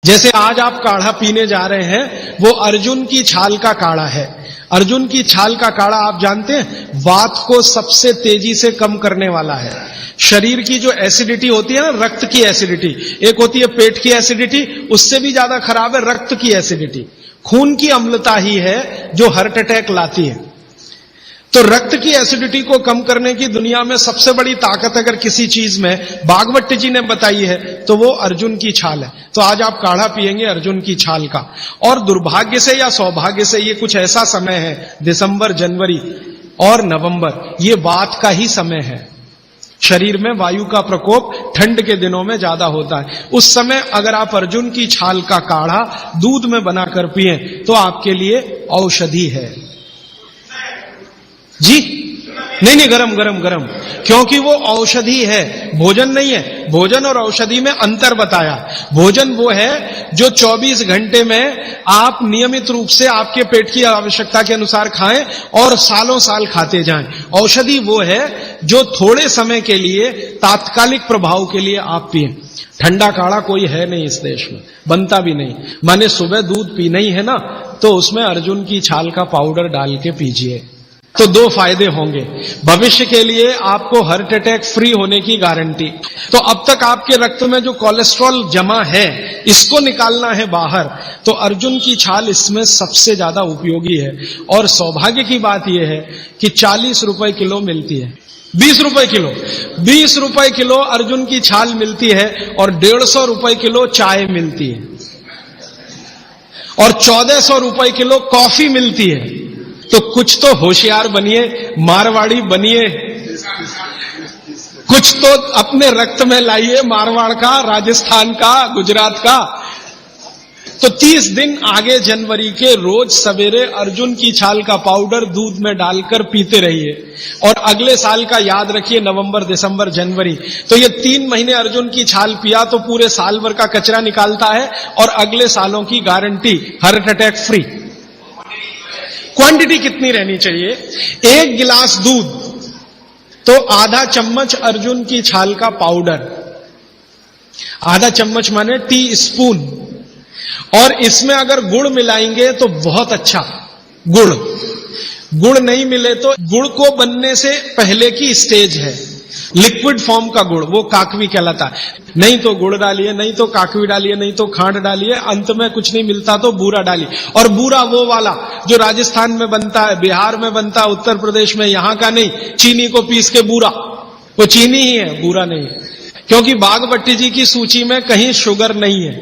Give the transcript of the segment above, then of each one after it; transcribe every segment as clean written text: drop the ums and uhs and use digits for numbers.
जैसे आज आप काढ़ा पीने जा रहे हैं, वो अर्जुन की छाल का काढ़ा है। अर्जुन की छाल का काढ़ा आप जानते हैं, वात को सबसे तेजी से कम करने वाला है। शरीर की जो एसिडिटी होती है ना, रक्त की एसिडिटी, एक होती है पेट की एसिडिटी, उससे भी ज्यादा खराब है रक्त की एसिडिटी। खून की अम्लता ही है जो हार्ट अटैक लाती है। तो रक्त की एसिडिटी को कम करने की दुनिया में सबसे बड़ी ताकत अगर किसी चीज में भागवत जी ने बताई है तो वो अर्जुन की छाल है। तो आज आप काढ़ा पिएंगे अर्जुन की छाल का। और दुर्भाग्य से या सौभाग्य से ये कुछ ऐसा समय है, दिसंबर, जनवरी और नवंबर, ये वात का ही समय है। शरीर में वायु का प्रकोप ठंड के दिनों में ज्यादा होता है। उस समय अगर आप अर्जुन की छाल का काढ़ा दूध में बनाकर पिए तो आपके लिए औषधि है जी। नहीं, गरम गरम गरम, क्योंकि वो औषधि है, भोजन नहीं है। भोजन और औषधि में अंतर बताया। भोजन वो है जो 24 घंटे में आप नियमित रूप से आपके पेट की आवश्यकता के अनुसार खाएं और सालों साल खाते जाएं। औषधि वो है जो थोड़े समय के लिए, तात्कालिक प्रभाव के लिए आप पिए। ठंडा काढ़ा कोई है नहीं इस देश में, बनता भी नहीं। माने सुबह दूध पीना ही है ना, तो उसमें अर्जुन की छाल का पाउडर डाल के पीजिए, तो 2 फायदे होंगे। भविष्य के लिए आपको हार्ट अटैक फ्री होने की गारंटी। तो अब तक आपके रक्त में जो कोलेस्ट्रॉल जमा है, इसको निकालना है बाहर, तो अर्जुन की छाल इसमें सबसे ज्यादा उपयोगी है। और सौभाग्य की बात यह है कि 40 रुपए किलो मिलती है, 20 रुपए किलो, 20 रुपए किलो अर्जुन की छाल मिलती है और 150 रुपए किलो चाय मिलती है और 1400 रुपए किलो कॉफी मिलती है। तो कुछ तो होशियार बनिए, मारवाड़ी बनिए, कुछ तो अपने रक्त में लाइए, मारवाड़ का, राजस्थान का, गुजरात का। तो 30 दिन आगे जनवरी के रोज सवेरे अर्जुन की छाल का पाउडर दूध में डालकर पीते रहिए। और अगले साल का याद रखिए, नवंबर, दिसंबर, जनवरी, तो ये 3 महीने अर्जुन की छाल पिया तो पूरे साल भर का कचरा निकालता है और अगले सालों की guarantee, heart attack free. Quantity कितनी रहनी चाहिए? 1 गिलास दूध तो आधा चम्मच अर्जुन की छाल का पाउडर, आधा चम्मच माने टीस्पून। और इसमें अगर गुड़ मिलाएंगे तो बहुत अच्छा। गुड़ नहीं मिले तो गुड़ को बनने से पहले की स्टेज है, लिक्विड फॉर्म का गुड़, वो काकवी कहलाता है। नहीं तो गुड़ डालिए, नहीं तो काकवी डालिए, नहीं तो खांड डालिए, अंत में कुछ नहीं मिलता तो बूरा डालिए। और बूरा वो वाला जो राजस्थान में बनता है, बिहार में बनता है, उत्तर प्रदेश में, यहां का नहीं। चीनी को पीस के बूरा, वो चीनी ही है, बूरा नहीं है। क्योंकि बागवती जी की सूची में कहीं शुगर नहीं है,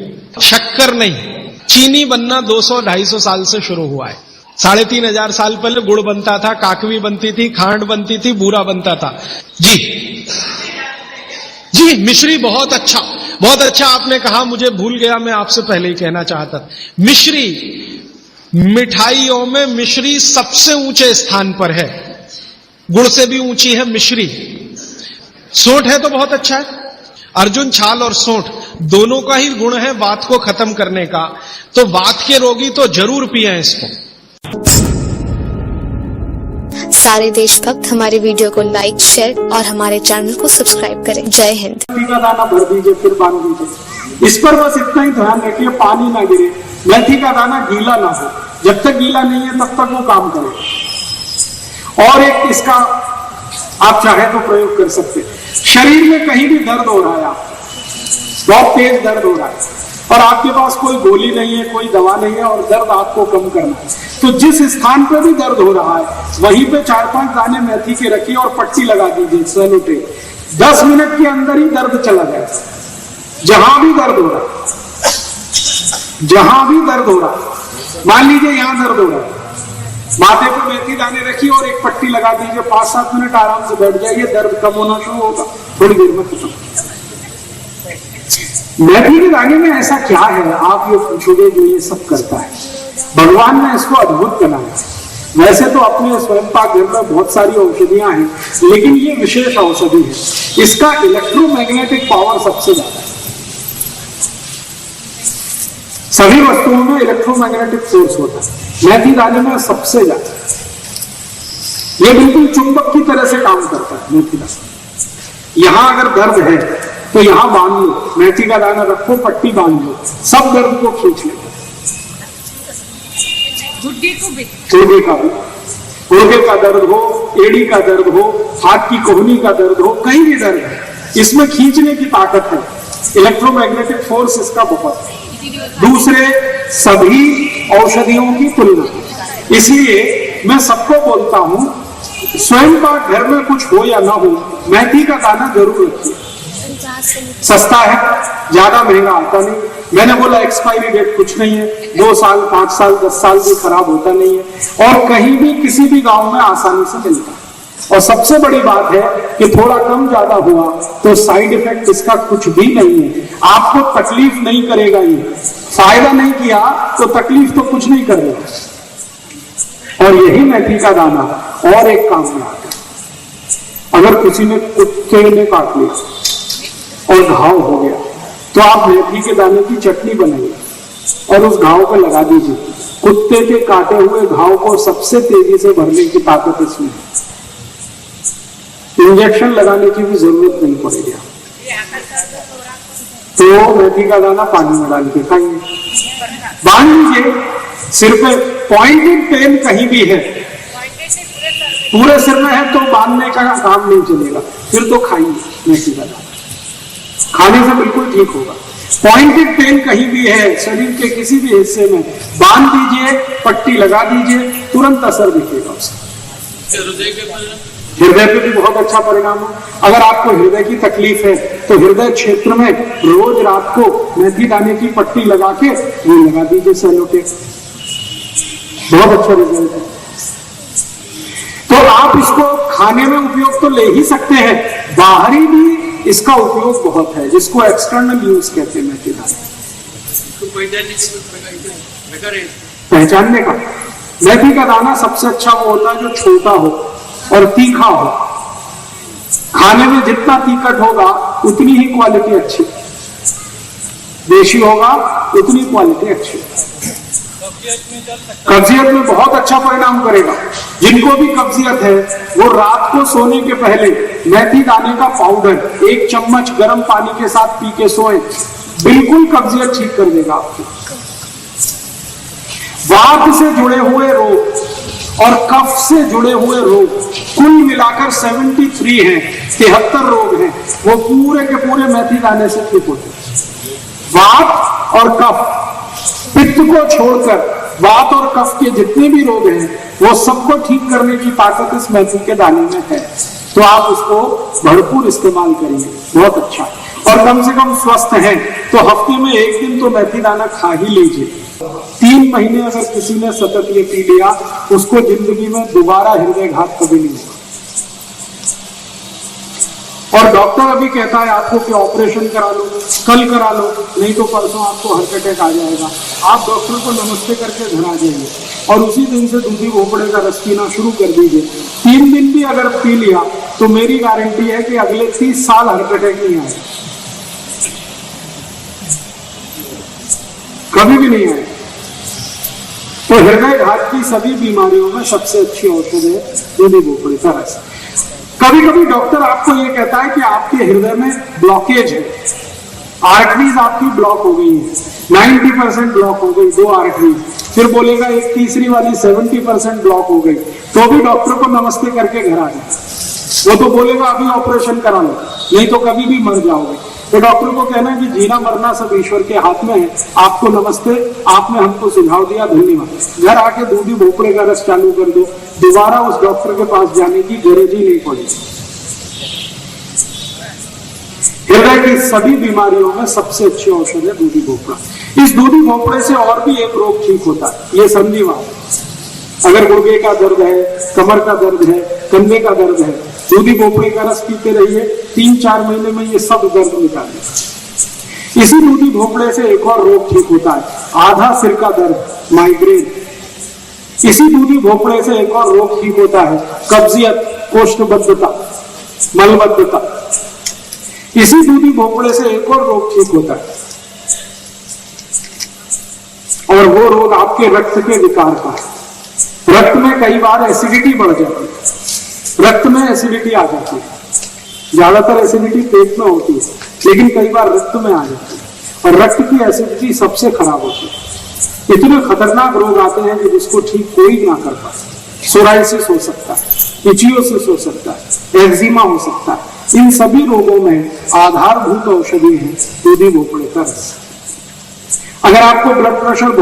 शक्कर नहीं। चीनी बनना 200-250 साल से शुरू हुआ है। 3500 साल पहले गुड़ बनता था, काकवी बनती थी, खांड बनती थी, बूरा बनता था जी। मिश्री बहुत अच्छा, बहुत अच्छा आपने कहा, मुझे भूल गया, मैं आपसे पहले ही कहना चाहता था। मिश्री, मिठाइयों में मिश्री सबसे ऊंचे स्थान पर है, गुड़ से भी ऊंची है मिश्री। सोंठ है तो बहुत अच्छा है। अर्जुन छाल और सोंठ दोनों का ही गुण है वात को खत्म करने का। तो वात के रोगी तो जरूर पिए इसको। सारे देशभक्त हमारे वीडियो को लाइक, शेयर और हमारे चैनल को सब्सक्राइब करें। जय हिंद। मेथी का दाना भर दीजिए, फिर बांध दीजिए। इस पर बस इतना ही ध्यान रखिए, पानी ना गिरे, मेथी का दाना गीला ना हो। जब तक गीला नहीं है तब तक वो काम करे। और एक इसका आप चाहे तो प्रयोग कर सकते हैं। शरीर में कहीं भी दर्द हो रहा है, आप बहुत तेज दर्द हो रहा है और आपके पास कोई गोली नहीं है, कोई दवा नहीं है और दर्द आपको कम करना है, तो जिस स्थान पर भी दर्द हो रहा है वहीं पे 4-5 दाने मेथी के रखिए और पट्टी लगा दीजिए सेलो टेप। 10 मिनट के अंदर ही दर्द चला जाएगा। जहां भी दर्द हो रहा है, जहां भी दर्द हो रहा है, मान लीजिए यहां दर्द हो रहा है, माथे पर मेथी दाने रखिए और एक पट्टी लगा दीजिए। 5-7 मिनट आराम से बैठ जाइए, दर्द कम होना शुरू होगा, थोड़ी देर में खत्म। मेथी के दाने में ऐसा क्या है, आप ये पूछोगे, जो ये सब करता है? भगवान ने इसको अद्भुत बनाया। वैसे तो अपने स्वयं पाक घर में बहुत सारी औषधियां हैं, लेकिन ये विशेष औषधि है। इसका इलेक्ट्रोमैग्नेटिक पावर सबसे ज्यादा है। सभी वस्तुओं में इलेक्ट्रोमैग्नेटिक फोर्स होता है, मेथी दाने में सबसे ज्यादा। ये बिल्कुल चुंबक की तरह से काम करता है मेथी दाना। यहां अगर दर्द है तो यहां बांध लो, मेथी का दाना रखो, पट्टी बांध लो, सब दर्द को खींच लेगा। गुर्दे का भी, गुर्दे का दर्द हो, एड़ी का दर्द हो, हाथ की कोहनी का दर्द हो, कहीं भी दर्द है, इसमें खींचने की ताकत है। इलेक्ट्रोमैग्नेटिक फोर्स इसका बहुत है, दूसरे सभी औषधियों की तुलना। इसलिए मैं सबको बोलता हूं, स्वयं का घर में कुछ हो या ना हो, मेथी का दाना जरूर रखिए। सस्ता है, ज्यादा महंगा आता नहीं। मैंने बोला एक्सपायरी डेट कुछ नहीं है, 2 साल 5 साल 10 साल भी खराब होता नहीं है, और कहीं भी किसी भी गांव में आसानी से मिलता है। और सबसे बड़ी बात है कि थोड़ा कम ज्यादा हुआ तो साइड इफेक्ट इसका कुछ भी नहीं है, आपको तकलीफ नहीं करेगा। ये फायदा नहीं किया तो तकलीफ तो कुछ नहीं करेगा। और यही मेथी का दाना और एक काम में आता है। अगर किसी ने कुत्ते ने काट लिया और घाव हो गया तो आप मेथी के दाने की चटनी बनाइए और उस घाव पर लगा दीजिए। कुत्ते के काटे हुए घाव को सबसे तेजी से भरने की ताकत इसमें है। इंजेक्शन लगाने की भी जरूरत नहीं पड़ेगी। तो मेथी का दाना पानी में डाल के खाइए, बांध लीजिए सिर पे। पॉइंटेड पेन कहीं भी है, पूरे सिर में है तो बांधने का काम नहीं चलेगा, फिर तो खाइए मेथी का दाना, खाने से बिल्कुल ठीक होगा। पॉइंटेड पेन कहीं भी है शरीर के किसी भी हिस्से में, बांध दीजिए, पट्टी लगा दीजिए, तुरंत असर दिखेगा उसका। हृदय पे भी बहुत अच्छा परिणाम हो। अगर आपको हृदय की तकलीफ है तो हृदय क्षेत्र में रोज रात को मेथी दाने की पट्टी लगा के वो लगा दीजिए सेलो टेप, बहुत अच्छा रिजल्ट है। तो आप इसको खाने में उपयोग तो ले ही सकते हैं, बाहरी भी इसका उपयोग बहुत है, जिसको एक्सटर्नल यूज कहते हैं मेथी दाने। पहचानने का मेथी का दाना सबसे अच्छा वो होता है जो छोटा हो और तीखा हो। खाने में जितना तीखट होगा उतनी ही क्वालिटी अच्छी, देशी होगा उतनी क्वालिटी अच्छी। कब्जियत में बहुत अच्छा परिणाम करेगा। जिनको भी कब्जियत है वो रात को सोने के पहले मेथी दाने का पाउडर 1 चम्मच गर्म पानी के साथ पी के सोएं, बिल्कुल कब्जियत ठीक कर देगा आपको। वात से जुड़े हुए रोग और कफ से जुड़े हुए रोग कुल मिलाकर 73 हैं, 73 रोग हैं, वो पूरे के पूरे मेथी दाने से ठीक होते हैं। वात और कफ, पित्त को छोड़कर वात और कफ के जितने भी रोग हैं वो सबको ठीक करने की ताकत इस मेथी के दाने में है। तो आप उसको भरपूर इस्तेमाल करिए, बहुत अच्छा। और कम से कम स्वस्थ हैं तो हफ्ते में 1 दिन तो मेथी दाना खा ही लीजिए। 3 महीने अगर किसी ने सतत ये पी लिया उसको जिंदगी में दोबारा हृदयघात कभी नहीं होगा। और डॉक्टर अभी कहता है आपको कि ऑपरेशन करा लो, कल करा लो, नहीं तो परसों आपको हार्ट अटैक आ जाएगा। आप डॉक्टर को नमस्ते करके घर आ जाइए और उसी दिन से दूधी भोपड़े का रस पीना शुरू कर दीजिए। 3 दिन भी अगर पी लिया तो मेरी गारंटी है कि अगले 30 साल हार्ट अटैक नहीं आएगा, कभी भी नहीं आएगा। तो हृदयघात की सभी बीमारियों में सबसे अच्छी औषध है दूधी भोपड़े का रस। कभी कभी डॉक्टर आपको यह कहता है कि आपके हृदय में ब्लॉकेज है, आर्टरीज आपकी ब्लॉक हो गई है, 90% ब्लॉक हो गई 2 आर्टरीज, फिर बोलेगा एक तीसरी वाली 70% ब्लॉक हो गई, तो भी डॉक्टर को नमस्ते करके घर आ जाए। वो तो बोलेगा अभी ऑपरेशन करा लो, नहीं तो कभी भी मर जाओगे। तो डॉक्टर को कहना है कि जीना मरना सब ईश्वर के हाथ में है, आपको नमस्ते, आपने हमको सुझाव दिया, धन्यवाद। घर आके दूधी भोपड़े का रस चालू कर दो, दोबारा उस डॉक्टर के पास जाने की जरूरत ही नहीं पड़ेगी। हृदय की सभी बीमारियों में सबसे अच्छी औषध है दूधी भोपड़ा। इस दूधी भोपड़े से और भी एक रोग ठीक होता है, ये संधिवात। अगर गुर्दे का दर्द है, कमर का दर्द है, कंधे का दर्द है, दूधी भोपड़े का रस पीते रहिए, 3-4 महीने में ये सब दर्द निकालेगा। इसी दूधी भोपड़े से एक और रोग ठीक होता है, आधा सिर का दर्द, माइग्रेन। इसी दूधी भोपड़े से एक और रोग ठीक होता है, कब्जियत, कोष्ठबद्धता, मलबद्धता। इसी दूधी भोपड़े से एक और रोग ठीक होता है, और वो रोग आपके रक्त के विकार का है। रक्त में कई बार एसिडिटी बढ़ जाती है, रक्त में एसिडिटी आ जाती है, ज्यादातर एसिडिटी पेट में होती है, लेकिन कई बार रक्त में आ जाती है और रक्त की एसिडिटी सबसे खराब होती है। इतने खतरनाक रोग आते हैं कि जिसको ठीक कोई ना कर पाए। सोराइसिस हो सकता है, इचियोसिस हो सकता है, एक्जिमा हो सकता है। इन सभी रोगों में आधारभूत औषधि है दूधी भोपड़े का रस। अगर आपको ब्लड प्रेशर